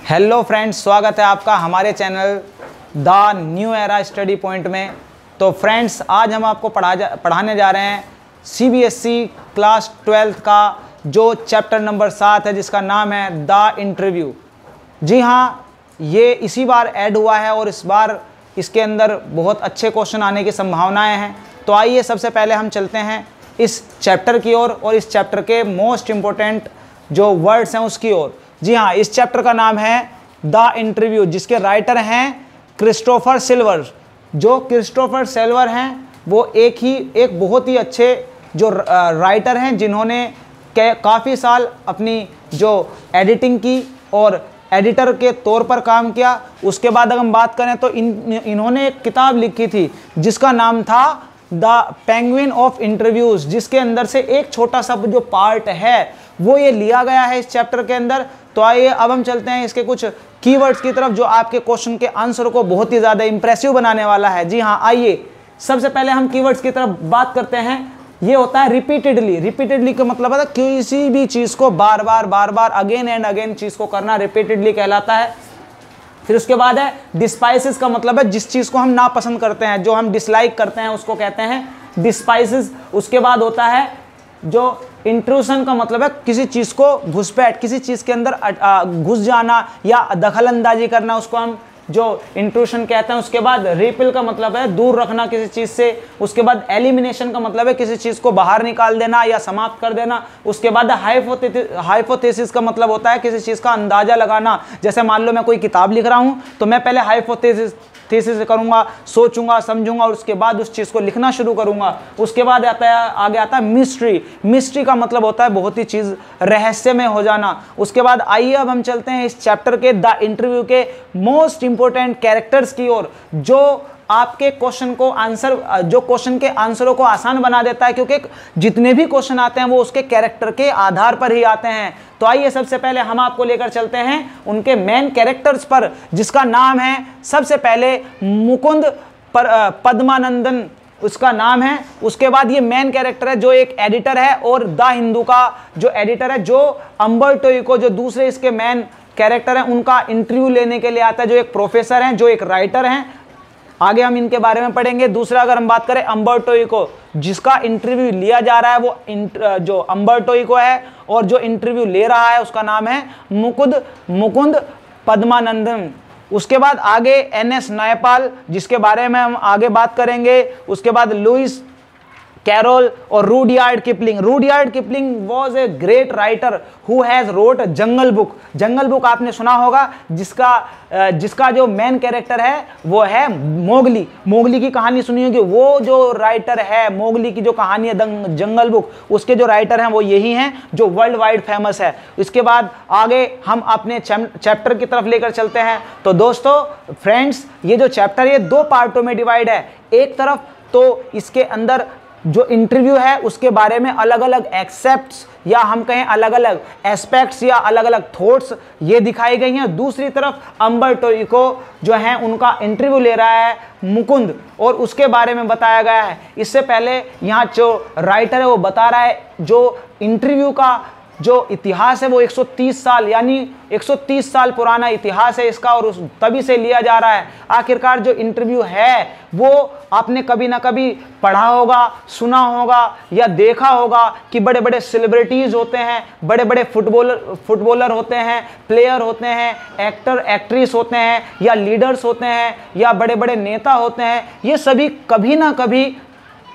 Hello friends, स्वागत है आपका हमारे channel the new era study point में। तो फ्रेंड्स, आज हम आपको पढ़ाने जा रहे हैं सीबीएसई क्लास 12th का जो चैप्टर नंबर 7 है, जिसका नाम है द इंटरव्यू। जी हाँ, ये इसी बार ऐड हुआ है और इस बार इसके अंदर बहुत अच्छे क्वेश्चन आने की संभावनाएं हैं। तो आइए सबसे पहले हम चलते हैं इस चैप्टर की ओर और इस चैप्टर के मोस्ट इम्पोर्टेंट जो वर्ड्स हैं उसकी ओर। जी हाँ, इस चैप्टर का नाम है द इंटरव्यू, जिसके राइटर हैं क्रिस्टोफर सिल्वर। जो क्रिस्टोफर सिल्वर हैं वो एक बहुत ही अच्छे जो राइटर हैं, जिन्होंने काफ़ी साल अपनी जो एडिटिंग की और एडिटर के तौर पर काम किया। उसके बाद अगर हम बात करें तो इन्होंने एक किताब लिखी थी जिसका नाम था द पेंगुइन ऑफ इंटरव्यूज, जिसके अंदर से एक छोटा सा जो पार्ट है वो ये लिया गया है इस चैप्टर के अंदर। तो आइए अब हम चलते हैं इसके कुछ कीवर्ड्स की तरफ, जो आपके क्वेश्चन के आंसर को बहुत ही ज़्यादा इंप्रेसिव बनाने वाला है। जी हाँ, आइए सबसे पहले हम कीवर्ड्स की तरफ बात करते हैं। ये होता है रिपीटेडली का मतलब है किसी भी चीज़ को बार बार अगेन एंड अगेन चीज़ को करना रिपीटेडली कहलाता है। फिर उसके बाद है डिस्पाइसेस का मतलब है जिस चीज़ को हम नापसंद करते हैं, जो हम डिसलाइक करते हैं, उसको कहते हैं डिस्पाइसेस। उसके बाद होता है जो इंट्रूशन का मतलब है किसी चीज़ को घुसपैठ, किसी चीज़ के अंदर घुस जाना या दखलंदाजी करना, उसको हम जो इंट्रूशन कहते हैं। उसके बाद रिपेल का मतलब है दूर रखना किसी चीज़ से। उसके बाद एलिमिनेशन का मतलब है किसी चीज़ को बाहर निकाल देना या समाप्त कर देना। उसके बाद हाइपोथेसिस का मतलब होता है किसी चीज़ का अंदाज़ा लगाना। जैसे मान लो मैं कोई किताब लिख रहा हूँ तो मैं पहले हाइपोथेसिस करूंगा, सोचूंगा, समझूंगा और उसके बाद उस चीज़ को लिखना शुरू करूंगा। उसके बाद आगे आता है मिस्ट्री का मतलब होता है बहुत ही चीज़ रहस्यमय हो जाना। उसके बाद आइए अब हम चलते हैं इस चैप्टर के द इंटरव्यू के मोस्ट इंपोर्टेंट कैरेक्टर्स की ओर, जो आपके क्वेश्चन के आंसरों को आसान बना देता है, क्योंकि जितने भी क्वेश्चन आते हैं वो उसके कैरेक्टर के आधार पर ही आते हैं। तो आइए सबसे पहले हम आपको लेकर चलते हैं उनके मेन कैरेक्टर्स पर, जिसका नाम है सबसे पहले मुकुंद पद्मानंदन, उसका नाम है। उसके बाद ये मेन कैरेक्टर है जो एक एडिटर है और द हिंदू का जो एडिटर है, जो अम्बर्टो इको, जो दूसरे इसके मेन कैरेक्टर हैं, उनका इंटरव्यू लेने के लिए आता है, जो एक प्रोफेसर हैं, जो एक राइटर हैं। आगे हम इनके बारे में पढ़ेंगे। दूसरा अगर हम बात करें अम्बर्टो इको, जिसका इंटरव्यू लिया जा रहा है वो जो अम्बर्टो इको है, और जो इंटरव्यू ले रहा है उसका नाम है मुकुंद पद्मानंदन। उसके बाद आगे एनएस नायपाल, जिसके बारे में हम आगे बात करेंगे। उसके बाद लुइस कैरोल और Rudyard Kipling was a great writer who has wrote Jungle Book आपने सुना होगा, जिसका जो मेन कैरेक्टर है वो है मोगली की कहानी सुनी होगी। वो जो राइटर है मोगली की जो कहानी है जंगल बुक, उसके जो राइटर हैं वो यही हैं जो वर्ल्ड वाइड फेमस है। इसके बाद आगे हम अपने चैप्टर की तरफ लेकर चलते हैं। तो दोस्तों, फ्रेंड्स, ये जो चैप्टर है दो पार्टों में डिवाइड है। एक तरफ तो इसके अंदर जो इंटरव्यू है उसके बारे में अलग अलग एक्सेप्ट्स या हम कहें अलग अलग एस्पेक्ट्स या अलग अलग थॉट्स ये दिखाई गई हैं। दूसरी तरफ अम्बर्टो इको जो है उनका इंटरव्यू ले रहा है मुकुंद, और उसके बारे में बताया गया है। इससे पहले यहाँ जो राइटर है वो बता रहा है जो इंटरव्यू का जो इतिहास है वो 130 साल, यानी 130 साल पुराना इतिहास है इसका, और तभी से लिया जा रहा है। आखिरकार जो इंटरव्यू है वो आपने कभी ना कभी पढ़ा होगा, सुना होगा या देखा होगा कि बड़े बड़े सेलिब्रिटीज़ होते हैं, बड़े बड़े फुटबॉलर होते हैं, प्लेयर होते हैं, एक्टर एक्ट्रेस होते हैं, या लीडर्स होते हैं, या बड़े बड़े नेता होते हैं। ये सभी कभी ना कभी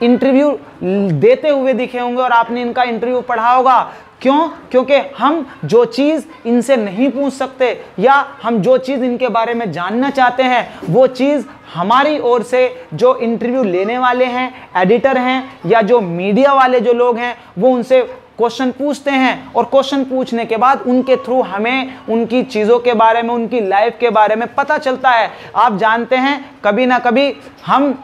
इंटरव्यू देते हुए दिखे होंगे और आपने इनका इंटरव्यू पढ़ा होगा। क्यों? क्योंकि हम जो चीज़ इनसे नहीं पूछ सकते या हम जो चीज़ इनके बारे में जानना चाहते हैं, वो चीज़ हमारी ओर से जो इंटरव्यू लेने वाले हैं, एडिटर हैं या जो मीडिया वाले जो लोग हैं, वो उनसे क्वेश्चन पूछते हैं, और क्वेश्चन पूछने के बाद उनके थ्रू हमें उनकी चीज़ों के बारे में, उनकी लाइफ के बारे में पता चलता है। आप जानते हैं कभी ना कभी हम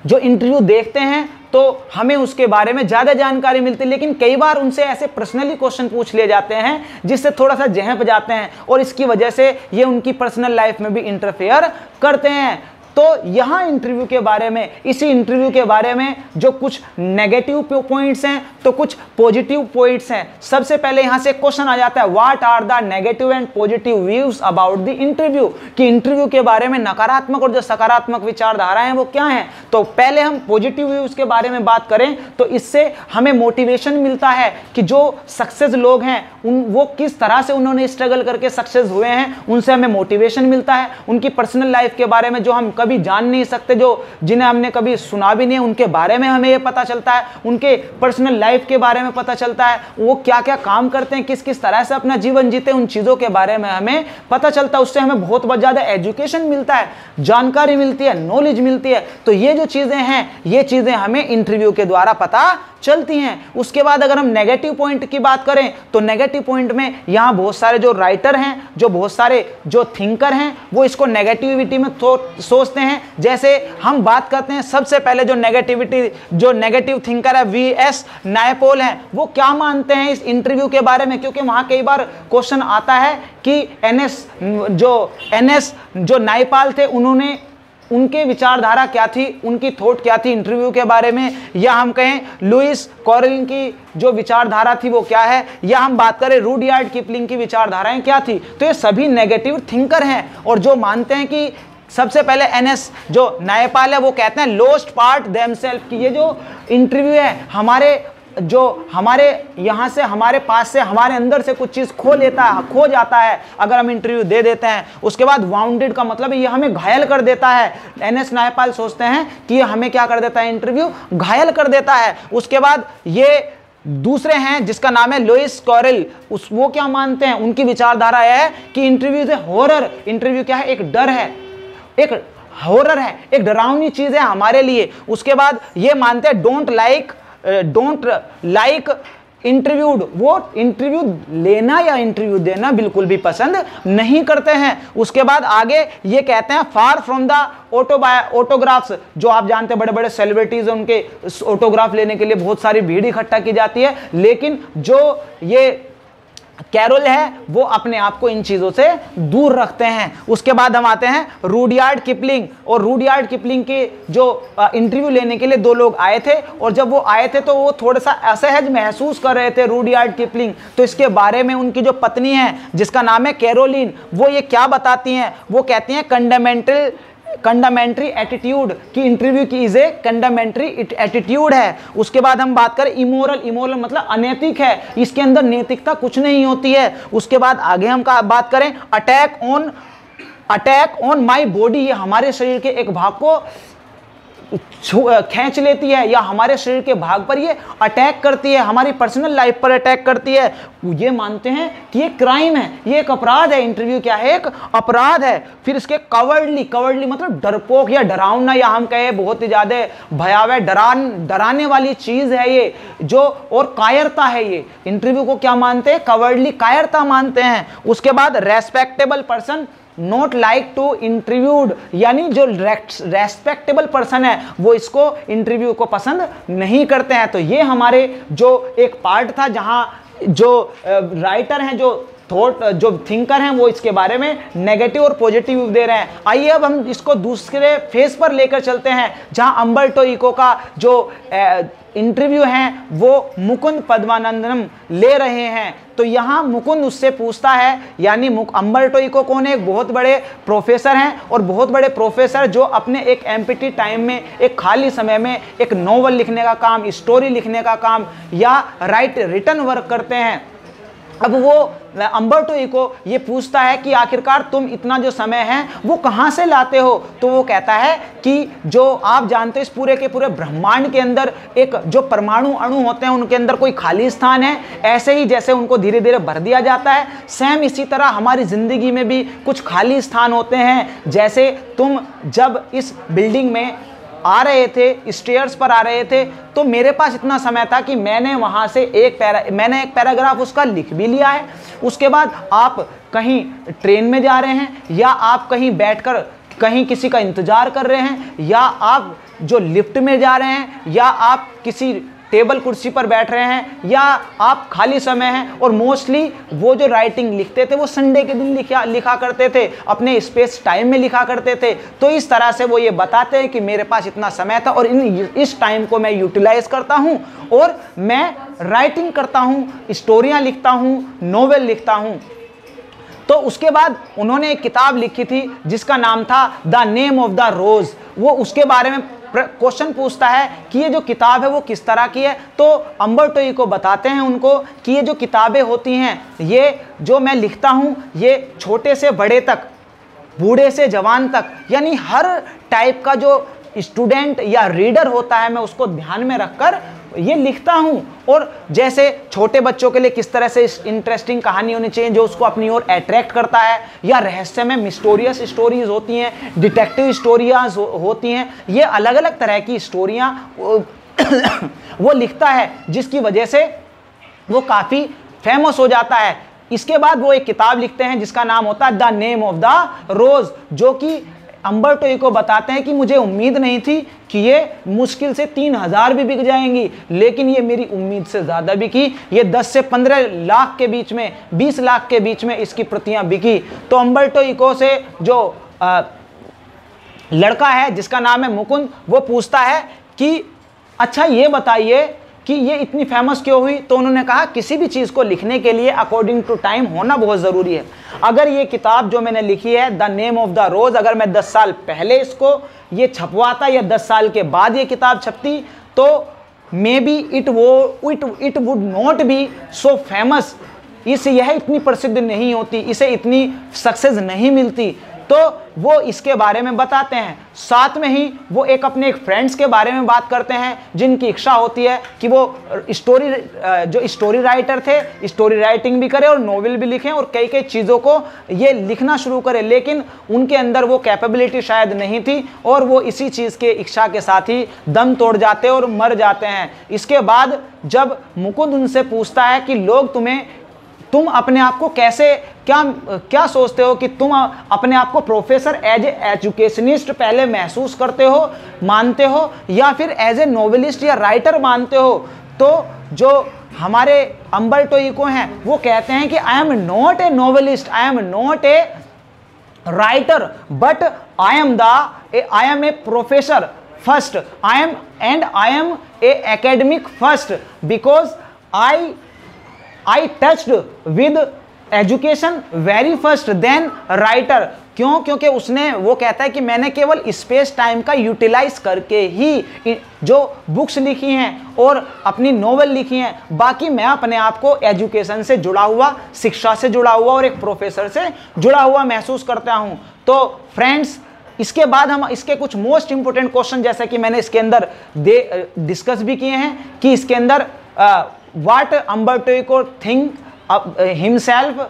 जो इंटरव्यू देखते हैं तो हमें उसके बारे में ज़्यादा जानकारी मिलती है, लेकिन कई बार उनसे ऐसे पर्सनली क्वेश्चन पूछ लिए जाते हैं जिससे थोड़ा सा जहन जाते हैं, और इसकी वजह से ये उनकी पर्सनल लाइफ में भी इंटरफेयर करते हैं। तो यहाँ इंटरव्यू के बारे में, इसी इंटरव्यू के बारे में जो कुछ नेगेटिव पॉइंट्स हैं तो कुछ पॉजिटिव पॉइंट्स हैं। सबसे पहले यहाँ से क्वेश्चन आ जाता है, what are the negative and positive views about the interview, कि इंटरव्यू के बारे में नकारात्मक और जो सकारात्मक विचारधाराएं हैं वो क्या हैं। तो पहले हम पॉजिटिव व्यूज के बारे में बात करें तो इससे हमें मोटिवेशन मिलता है कि जो सक्सेस लोग हैं वो किस तरह से उन्होंने स्ट्रगल करके सक्सेस हुए हैं, उनसे हमें मोटिवेशन मिलता है। उनकी पर्सनल लाइफ के बारे में जो हम कभी जान नहीं सकते, जो जिन्हें हमने कभी सुना भी नहीं, उनके बारे में हमें ये पता चलता है, उनके पर्सनल लाइफ के बारे में पता चलता है, वो क्या क्या काम करते हैं, किस किस तरह से अपना जीवन जीते, उन चीज़ों के बारे में हमें पता चलता है। उससे हमें बहुत ज़्यादा एजुकेशन मिलता है, जानकारी मिलती है, नॉलेज मिलती है। तो ये जो चीज़ें हैं ये चीज़ें हमें इंटरव्यू के द्वारा पता चलती हैं। उसके बाद अगर हम नेगेटिव पॉइंट की बात करें तो नेगेटिव पॉइंट में यहाँ बहुत सारे जो राइटर हैं, जो बहुत सारे जो थिंकर हैं, वो इसको नेगेटिविटी में सोचते हैं। जैसे हम बात करते हैं सबसे पहले जो नेगेटिव थिंकर है VS नायपॉल हैं, वो क्या मानते हैं इस इंटरव्यू के बारे में, क्योंकि वहाँ कई बार क्वेश्चन आता है कि NS जो नायपॉल थे उन्होंने उनके विचारधारा क्या थी, उनकी थॉट क्या थी इंटरव्यू के बारे में, या हम कहें लुइस कैरोलिन की जो विचारधारा थी वो क्या है, या हम बात करें रुडयार्ड किपलिंग की विचारधाराएं क्या थी। तो ये सभी नेगेटिव थिंकर हैं और जो मानते हैं कि सबसे पहले NS जो नायपॉल है वो कहते हैं लोस्ट पार्ट देमसेल्फ, की ये जो इंटरव्यू है हमारे यहाँ से, हमारे पास से, हमारे अंदर से कुछ चीज़ खो जाता है अगर हम इंटरव्यू दे देते हैं। उसके बाद वाउंडेड का मतलब ये हमें घायल कर देता है। NS नायपॉल सोचते हैं कि ये हमें क्या कर देता है, इंटरव्यू घायल कर देता है। उसके बाद ये दूसरे हैं जिसका नाम है लुइस कैरोल, वो क्या मानते हैं, उनकी विचारधारा है कि इंटरव्यू इज हॉरर। इंटरव्यू क्या है, एक डर है, एक हॉरर है, एक डरावनी चीज़ है हमारे लिए। उसके बाद ये मानते हैं डोंट लाइक इंटरव्यूड, वो इंटरव्यू लेना या इंटरव्यू देना बिल्कुल भी पसंद नहीं करते हैं। उसके बाद आगे ये कहते हैं फार फ्रॉम द ऑटोग्राफ्स, जो आप जानते हैं बड़े बड़े सेलिब्रिटीज उनके ऑटोग्राफ लेने के लिए बहुत सारी भीड़ इकट्ठा की जाती है, लेकिन जो ये कैरोल है वो अपने आप को इन चीज़ों से दूर रखते हैं। उसके बाद हम आते हैं रुडयार्ड किपलिंग, और रुडयार्ड किपलिंग के जो इंटरव्यू लेने के लिए दो लोग आए थे, और जब वो आए थे तो वो थोड़ा सा असहज महसूस कर रहे थे रुडयार्ड किपलिंग। तो इसके बारे में उनकी जो पत्नी है जिसका नाम है कैरोलिन, वो ये क्या बताती हैं, वो कहती हैं कंडामेंट्री एटीट्यूड, कि इंटरव्यू की इज ए कंडामेंट्री एटीट्यूड है। उसके बाद हम बात करें इमोरल मतलब अनैतिक है, इसके अंदर नैतिकता कुछ नहीं होती है। उसके बाद आगे हम बात करें अटैक ऑन माई बॉडी, ये हमारे शरीर के एक भाग को खींच लेती है या हमारे शरीर के भाग पर ये अटैक करती है, हमारी पर्सनल लाइफ पर अटैक करती है। ये मानते हैं कि ये क्राइम है, ये एक अपराध है, इंटरव्यू क्या है, एक अपराध है। फिर इसके कवर्डली मतलब डरपोक या डरावना, या हम कहे बहुत ही ज्यादा भयावह डराने वाली चीज है ये, जो और कायरता है। ये इंटरव्यू को क्या मानते हैं, कवर्डली, कायरता मानते हैं। उसके बाद respectable person not like to interviewed, यानी जो रेस्पेक्टेबल पर्सन है वो इसको इंटरव्यू को पसंद नहीं करते हैं। तो ये हमारे जो एक पार्ट था जहां जो राइटर हैं, जो थिंकर हैं, वो इसके बारे में नेगेटिव और पॉजिटिव दे रहे हैं। आइए अब हम इसको दूसरे फेज पर लेकर चलते हैं, जहां अम्बर्टो इको का जो इंटरव्यू है वो मुकुंद पद्मानंदनम ले रहे हैं। तो यहाँ मुकुंद उससे पूछता है, यानी अम्बर्टो इको कौन है, एक बहुत बड़े प्रोफेसर हैं, और बहुत बड़े प्रोफेसर जो अपने एक एम्प्टी टाइम में, एक खाली समय में एक नॉवल लिखने का काम, स्टोरी लिखने का काम या रिटर्न वर्क करते हैं। अब वो अम्बर्टो इको ये पूछता है कि आखिरकार तुम इतना जो समय है वो कहाँ से लाते हो। तो वो कहता है कि जो आप जानते हैं इस पूरे के पूरे ब्रह्मांड के अंदर एक जो परमाणु अणु होते हैं उनके अंदर कोई खाली स्थान है, ऐसे ही जैसे उनको धीरे धीरे भर दिया जाता है, सेम इसी तरह हमारी ज़िंदगी में भी कुछ खाली स्थान होते हैं। जैसे तुम जब इस बिल्डिंग में आ रहे थे, स्टेयर्स पर आ रहे थे, तो मेरे पास इतना समय था कि मैंने वहाँ से एक पैराग्राफ उसका लिख भी लिया है। उसके बाद आप कहीं ट्रेन में जा रहे हैं, या आप कहीं बैठकर कहीं किसी का इंतज़ार कर रहे हैं, या आप जो लिफ्ट में जा रहे हैं, या आप किसी टेबल कुर्सी पर बैठ रहे हैं या आप खाली समय हैं, और मोस्टली वो जो राइटिंग लिखते थे वो संडे के दिन लिखा करते थे, अपने स्पेस टाइम में लिखा करते थे। तो इस तरह से वो ये बताते हैं कि मेरे पास इतना समय था और इस टाइम को मैं यूटिलाइज करता हूं और मैं राइटिंग करता हूं, स्टोरियां लिखता हूं, नोवेल लिखता हूं। तो उसके बाद उन्होंने एक किताब लिखी थी जिसका नाम था द नेम ऑफ द रोज। वो उसके बारे में क्वेश्चन पूछता है कि ये जो किताब है वो किस तरह की है। तो अम्बर्टो इको बताते हैं उनको कि ये जो किताबें होती हैं, ये जो मैं लिखता हूं, ये छोटे से बड़े तक, बूढ़े से जवान तक, यानी हर टाइप का जो स्टूडेंट या रीडर होता है मैं उसको ध्यान में रखकर ये लिखता हूं। और जैसे छोटे बच्चों के लिए किस तरह से इंटरेस्टिंग कहानी होनी चाहिए जो उसको अपनी ओर अट्रैक्ट करता है, या रहस्यमय मिस्टोरियस स्टोरीज होती हैं, डिटेक्टिव स्टोरीज होती हैं, ये अलग अलग तरह की स्टोरियां वो लिखता है, जिसकी वजह से वो काफ़ी फेमस हो जाता है। इसके बाद वो एक किताब लिखते हैं जिसका नाम होता है द नेम ऑफ द रोज, जो कि अम्बर्टो इको बताते हैं कि मुझे उम्मीद नहीं थी कि ये मुश्किल से 3000 भी बिक जाएंगी, लेकिन ये मेरी उम्मीद से ज़्यादा बिकी। ये 10 से 15 लाख के बीच में, 20 लाख के बीच में इसकी प्रतियां बिकी। तो अम्बर्टो इको से जो लड़का है जिसका नाम है मुकुंद, वो पूछता है कि अच्छा ये बताइए कि ये इतनी फेमस क्यों हुई। तो उन्होंने कहा किसी भी चीज़ को लिखने के लिए अकॉर्डिंग टू टाइम होना बहुत ज़रूरी है। अगर ये किताब जो मैंने लिखी है द नेम ऑफ द रोज, अगर मैं 10 साल पहले इसको ये छपवाता या 10 साल के बाद ये किताब छपती तो may be it would not be so famous. यह इतनी प्रसिद्ध नहीं होती, इसे इतनी सक्सेस नहीं मिलती। तो वो इसके बारे में बताते हैं। साथ में ही वो अपने एक फ्रेंड्स के बारे में बात करते हैं जिनकी इच्छा होती है कि वो स्टोरी राइटर थे, स्टोरी राइटिंग भी करें और नोवेल भी लिखें और कई कई चीज़ों को ये लिखना शुरू करें, लेकिन उनके अंदर वो कैपेबिलिटी शायद नहीं थी और वो इसी चीज़ के इच्छा के साथ ही दम तोड़ जाते और मर जाते हैं। इसके बाद जब मुकुंद उनसे पूछता है कि लोग तुम अपने आप को कैसे क्या सोचते हो कि तुम अपने आप को प्रोफेसर एज ए एजुकेशनिस्ट पहले महसूस करते हो, मानते हो, या फिर एज ए नोवेलिस्ट या राइटर मानते हो। तो जो हमारे अम्बर्टो इको हैं वो कहते हैं कि I am not a novelist, I am not a writer, but I am a professor first, I am a academic first, because I touched with education very first then writer. क्यों? क्योंकि वो कहता है कि मैंने केवल स्पेस टाइम का utilise करके ही जो बुक्स लिखी हैं और अपनी नोवेल लिखी हैं, बाकी मैं अपने आप को एजुकेशन से जुड़ा हुआ, शिक्षा से जुड़ा हुआ और एक प्रोफेसर से जुड़ा हुआ महसूस करता हूँ। तो फ्रेंड्स, इसके बाद हम इसके कुछ मोस्ट इंपोर्टेंट क्वेश्चन जैसे कि मैंने इसके अंदर डिस्कस भी किए हैं कि इसके अंदर what Umberto Eco think himself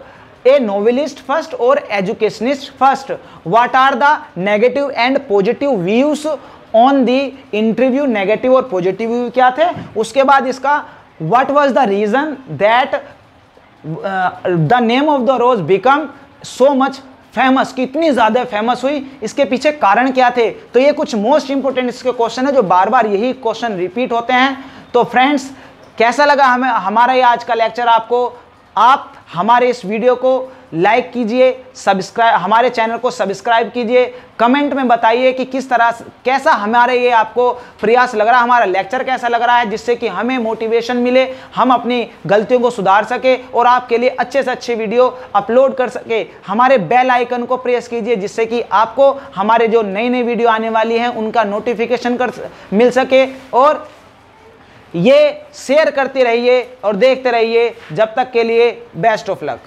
a novelist first or educationist first? What are the negative and positive views on the interview? Negative और पॉजिटिव व्यू क्या थे? उसके बाद इसका what was the reason that the name of the rose become so much famous, कितनी ज़्यादा famous हुई, इसके पीछे कारण क्या थे? तो ये कुछ मोस्ट इंपोर्टेंट इसके क्वेश्चन है जो बार बार यही क्वेश्चन रिपीट होते हैं। तो फ्रेंड्स, कैसा लगा हमारा ये आज का लेक्चर आपको? आप हमारे इस वीडियो को लाइक कीजिए, हमारे चैनल को सब्सक्राइब कीजिए, कमेंट में बताइए कि कैसा हमारे ये आपको प्रयास लग रहा है, हमारा लेक्चर कैसा लग रहा है, जिससे कि हमें मोटिवेशन मिले, हम अपनी गलतियों को सुधार सके और आपके लिए अच्छे से अच्छे वीडियो अपलोड कर सके। हमारे बेल आइकन को प्रेस कीजिए जिससे कि आपको हमारे जो नई वीडियो आने वाली हैं उनका नोटिफिकेशन मिल सके। और ये शेयर करते रहिए और देखते रहिए। जब तक के लिए बेस्ट ऑफ लक।